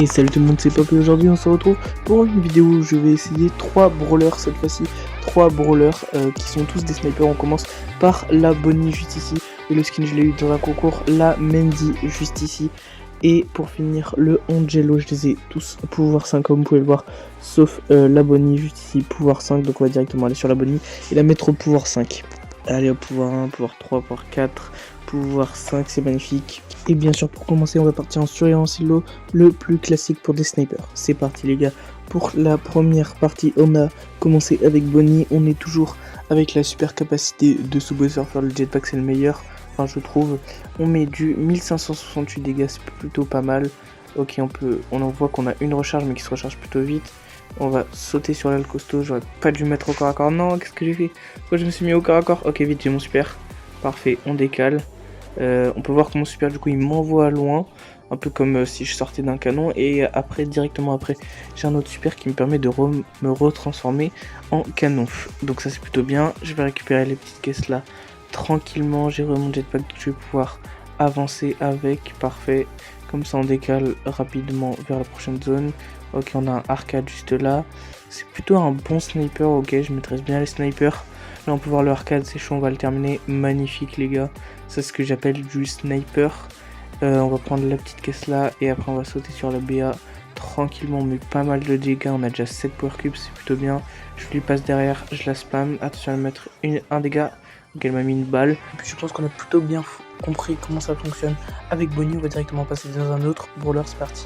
Et salut tout le monde, c'est Pop et aujourd'hui on se retrouve pour une vidéo où je vais essayer 3 brawlers cette fois-ci. 3 brawlers qui sont tous des snipers. On commence par la Bonnie juste ici. Et le skin je l'ai eu dans un concours, la Mandy juste ici. Et pour finir le Angelo, je les ai tous pouvoir 5 comme vous pouvez le voir. Sauf la Bonnie juste ici, pouvoir 5. Donc on va directement aller sur la Bonnie et la mettre au pouvoir 5. Allez au pouvoir 1, pouvoir 3, pouvoir 4, pouvoir 5, c'est magnifique. Et bien sûr pour commencer on va partir en surveillant silo, le plus classique pour des snipers. C'est parti les gars, pour la première partie on a commencé avec Bonnie, on est toujours avec la super capacité de Subwoofer, le jetpack c'est le meilleur, enfin je trouve. On met du 1568 dégâts, c'est plutôt pas mal. Ok on en voit qu'on a une recharge mais qui se recharge plutôt vite. On va sauter sur l'aile costaud, j'aurais pas dû mettre au corps à corps, non qu'est-ce que j'ai fait? Pourquoi je me suis mis au corps à corps? Ok vite j'ai mon super, parfait, on décale. On peut voir que mon super du coup il m'envoie loin, un peu comme si je sortais d'un canon, et après directement après j'ai un autre super qui me permet de me retransformer en canon. Donc ça c'est plutôt bien. Je vais récupérer les petites caisses là tranquillement, j'ai mon jetpack, je vais pouvoir avancer avec, parfait, comme ça on décale rapidement vers la prochaine zone. Ok on a un arcade juste là, c'est plutôt un bon sniper, ok je maîtrise bien les snipers. Là on peut voir le arcade, c'est chaud, on va le terminer, magnifique les gars, c'est ce que j'appelle du sniper. On va prendre la petite caisse là et après on va sauter sur la BA tranquillement, mais pas mal de dégâts, on a déjà 7 power cubes, c'est plutôt bien. Je lui passe derrière, je la spam, attention à mettre un dégât, donc elle m'a mis une balle. Et puis je pense qu'on a plutôt bien compris comment ça fonctionne. Avec Bonnie on va directement passer dans un autre brawler, c'est parti.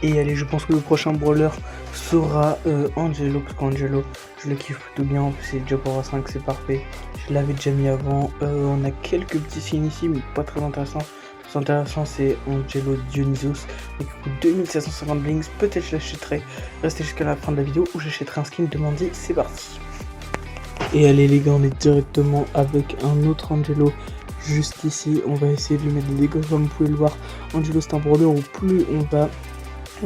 Et allez, je pense que le prochain brawler sera Angelo, parce qu'Angelo, je le kiffe plutôt bien, c'est déjà pour 5, c'est parfait. Je l'avais déjà mis avant, on a quelques petits signes ici, mais pas très intéressant. Ce qui est intéressant, c'est Angelo Dionysos, qui coûte 2750 blinks, peut-être je l'achèterai. Restez jusqu'à la fin de la vidéo où j'achèterai un skin de Mandy, c'est parti. Et allez les gars, on est directement avec un autre Angelo juste ici, on va essayer de lui mettre des dégâts comme vous pouvez le voir. Angelo c'est un brawler où plus on va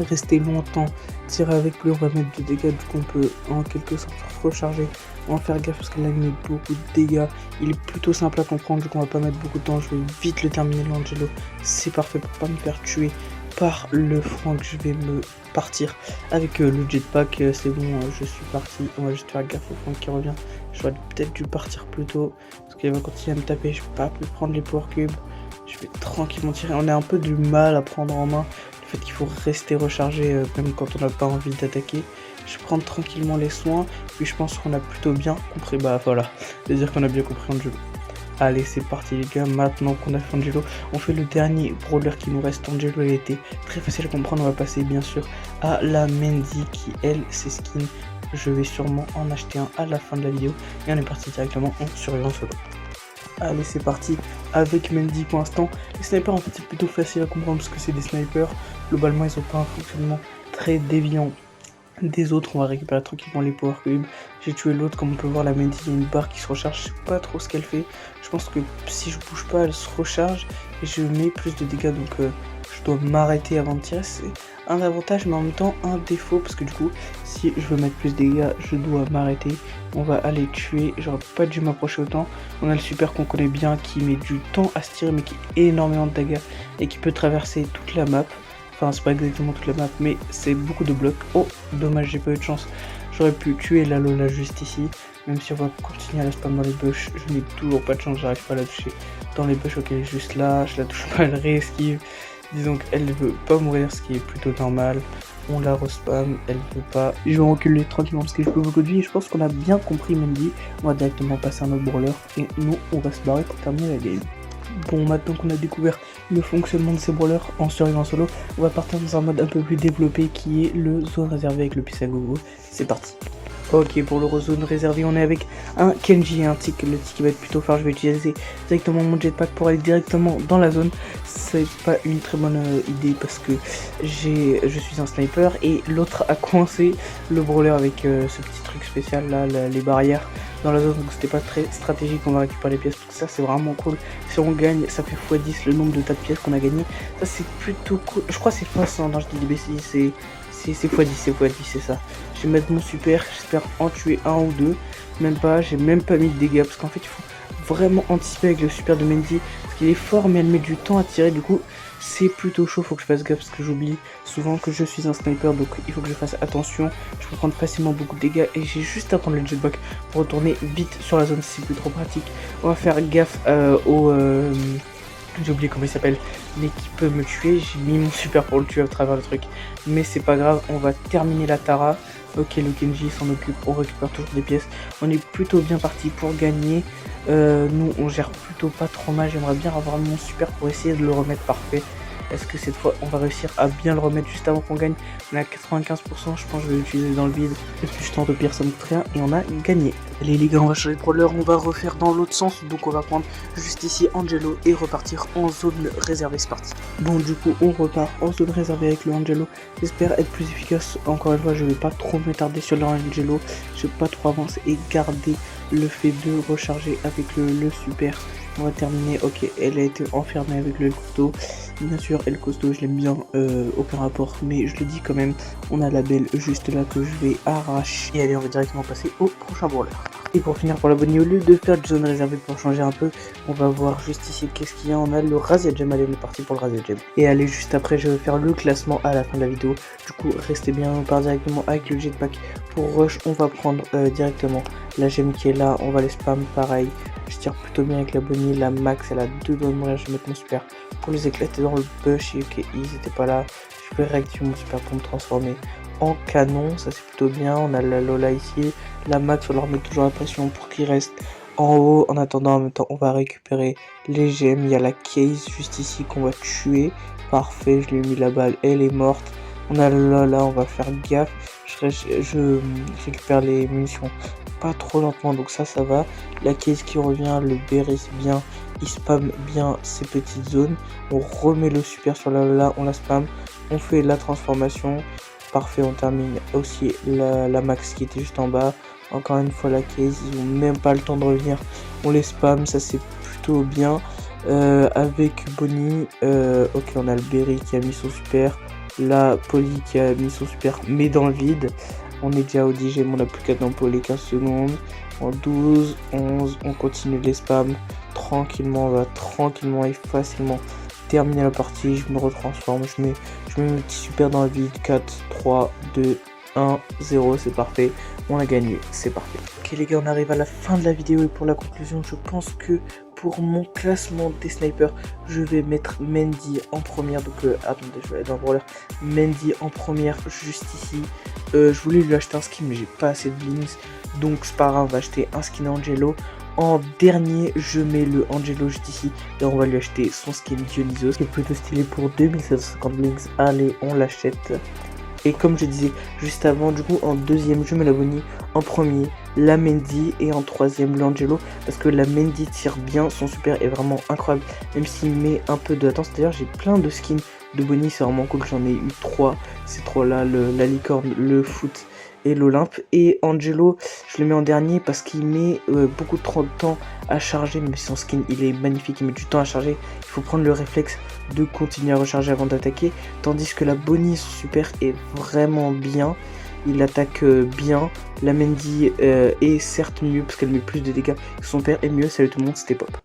rester longtemps, tirer avec, plus on va mettre du dégâts, du coup on peut en quelque sorte recharger, on va faire gaffe parce qu'elle a mis beaucoup de dégâts, il est plutôt simple à comprendre, du coup on va pas mettre beaucoup de temps, je vais vite le terminer l'Angelo, c'est parfait pour pas me faire tuer par le Frank. Je vais me partir avec le jetpack, c'est bon, je suis parti, on va juste faire gaffe au Frank qui revient, j'aurais peut-être dû partir plus tôt, parce qu'il va continuer à me taper, je vais pas plus prendre les power cubes, je vais tranquillement tirer, on a un peu du mal à prendre en main, fait qu'il faut rester rechargé même quand on n'a pas envie d'attaquer. Je prends tranquillement les soins, puis je pense qu'on a plutôt bien compris, bah voilà, c'est-à-dire qu'on a bien compris Angelo. Allez c'est parti les gars, maintenant qu'on a fait Angelo, on fait le dernier brawler qui nous reste. Angelo elle était très facile à comprendre, on va passer bien sûr à la Mandy qui elle ses skins, je vais sûrement en acheter un à la fin de la vidéo, et on est parti directement en surveillant solo. Allez c'est parti avec Mandy. Pour l'instant les snipers en fait c'est plutôt facile à comprendre parce que c'est des snipers, globalement ils ont pas un fonctionnement très déviant des autres. On va récupérer tranquillement les power cubes, j'ai tué l'autre, comme on peut voir la Mandy il y a une barre qui se recharge, je sais pas trop ce qu'elle fait, je pense que si je bouge pas elle se recharge et je mets plus de dégâts, donc je dois m'arrêter avant de tirer. C'est un avantage mais en même temps un défaut parce que du coup si je veux mettre plus de dégâts je dois m'arrêter. On va aller tuer, j'aurais pas dû m'approcher autant. On a le super qu'on connaît bien qui met du temps à se tirer mais qui a énormément de dégâts et qui peut traverser toute la map. Enfin c'est pas exactement toute la map mais c'est beaucoup de blocs. Oh dommage, j'ai pas eu de chance, j'aurais pu tuer la Lola juste ici. Même si on va continuer à la spam dans les bush, je n'ai toujours pas de chance, j'arrive pas à la toucher dans les bush. Ok elle est juste là, je la touche pas, elle réesquive. Disons qu'elle ne veut pas mourir, ce qui est plutôt normal. On la respam, elle ne veut pas. Je vais reculer tranquillement parce que je peux beaucoup de vie et je pense qu'on a bien compris Mandy. On va directement passer à un autre brawler et nous on va se barrer pour terminer la game. Bon, maintenant qu'on a découvert le fonctionnement de ces brawlers en survivant solo, on va partir dans un mode un peu plus développé qui est le zone réservé avec le pisse à gogo. C'est parti. Ok, pour le zone réservé, on est avec un Kenji et un Tick. Le Tick va être plutôt fort, je vais utiliser directement mon jetpack pour aller directement dans la zone. C'est pas une très bonne idée parce que je suis un sniper et l'autre a coincé le brawler avec ce petit truc spécial là, les barrières dans la zone, donc c'était pas très stratégique. On va récupérer les pièces, donc ça c'est vraiment cool. Si on gagne, ça fait x10 le nombre de tas de pièces qu'on a gagné. Ça c'est plutôt cool. Je crois que c'est x100, non je dis des bêtises, c'est x10, c'est ça. Je vais mettre mon super, j'espère en tuer un ou deux. Même pas, j'ai même pas mis de dégâts parce qu'en fait il faut vraiment anticiper avec le super de Mandy parce qu'il est fort mais elle met du temps à tirer, du coup c'est plutôt chaud, faut que je fasse gaffe parce que j'oublie souvent que je suis un sniper, donc il faut que je fasse attention. Je peux prendre facilement beaucoup de dégâts et j'ai juste à prendre le jetpack pour retourner vite sur la zone, c'est plus trop pratique. On va faire gaffe j'ai oublié comment il s'appelle, mais qui peut me tuer. J'ai mis mon super pour le tuer à travers le truc, mais c'est pas grave, on va terminer la Tara. Ok, le Genji s'en occupe, on récupère toujours des pièces. On est plutôt bien parti pour gagner. Nous, on gère plutôt pas trop mal. J'aimerais bien avoir mon super pour essayer de le remettre parfait. Est-ce que cette fois, on va réussir à bien le remettre juste avant qu'on gagne? On est à 95%, je pense que je vais l'utiliser dans le vide. Et puis je tente au pire, ça me coûte rien et on a gagné. Allez les gars, on va changer de brawler, on va refaire dans l'autre sens. Donc on va prendre juste ici Angelo et repartir en zone réservée, c'est parti. Bon, du coup, on repart en zone réservée avec le Angelo. J'espère être plus efficace. Encore une fois, je vais pas trop m'attarder sur le Angelo. Je vais pas trop avancer et garder le fait de recharger avec le super. On va terminer. Ok, elle a été enfermée avec le costaud. Bien sûr, El Costaud, je l'aime bien, aucun rapport, mais je le dis quand même, on a la belle juste là que je vais arracher. Et allez, on va directement passer au prochain brawler. Et pour finir pour la bonne, au lieu de faire de zone réservée pour changer un peu, on va voir juste ici qu'est-ce qu'il y a. On a le Razia Gem. Allez, on est parti pour le Razia Gem. Et allez, juste après, je vais faire le classement à la fin de la vidéo. Du coup, restez bien, on part directement avec le jetpack. Pour rush, on va prendre directement la gemme qui est là, on va les spam pareil. Je tire plutôt bien avec la Bonnie, la Max, elle a 2 doigts de mourir, je vais mettre mon super pour les éclater dans le bush. Et ok, ils étaient pas là, je peux réactiver mon super pour me transformer en canon, ça c'est plutôt bien. On a la Lola ici, la Max, on leur met toujours la pression pour qu'ils restent en haut. En attendant, en même temps, on va récupérer les gemmes. Il y a la Case juste ici qu'on va tuer. Parfait, je lui ai mis la balle, elle est morte. On a la Lola, on va faire gaffe. Je récupère les munitions pas trop lentement, donc ça va. La Case qui revient, le Berry bien, il spam bien ces petites zones. On remet le super sur la Lola, on la spam, on fait la transformation. Parfait, on termine aussi la Max qui était juste en bas. Encore une fois la Case, ils ont même pas le temps de revenir. On les spam, ça c'est plutôt bien. Avec Bonnie, ok, on a le Berry qui a mis son super. La Polly qui a mis son super mais dans le vide. On est déjà au 10 gemmes, on n'a plus qu'à pour les 15 secondes. En 12, 11, on continue les spams. Tranquillement, on va tranquillement et facilement terminer la partie. Je me retransforme, je mets mon petit super dans le vide. 4, 3, 2, 1, 0, c'est parfait. On a gagné, c'est parfait. Ok les gars, on arrive à la fin de la vidéo et pour la conclusion, je pense que pour mon classement des snipers, je vais mettre Mendy en première. Donc attendez, je vais aller dans le brawler. Mendy en première, juste ici. Je voulais lui acheter un skin, mais j'ai pas assez de blings. Donc c'est pas grave, on va acheter un skin Angelo. En dernier, je mets le Angelo juste ici. Et on va lui acheter son skin Dionysos, qui est plutôt stylé pour 2750 blings. Allez, on l'achète. Et comme je disais juste avant, du coup en deuxième je mets la Bonnie, en premier la Mendy et en troisième l'Angelo, parce que la Mendy tire bien, son super est vraiment incroyable, même s'il met un peu de latence. D'ailleurs j'ai plein de skins de Bonnie, c'est vraiment cool, j'en ai eu 3, ces 3 là, la licorne, le foot et l'Olympe. Et Angelo, je le mets en dernier parce qu'il met beaucoup trop de temps à charger, même si son skin il est magnifique, il met du temps à charger, il faut prendre le réflexe de continuer à recharger avant d'attaquer, tandis que la Bonnie, son super est vraiment bien, il attaque bien. La Mendy est certes mieux parce qu'elle met plus de dégâts, son père est mieux. Salut tout le monde, c'était Pop.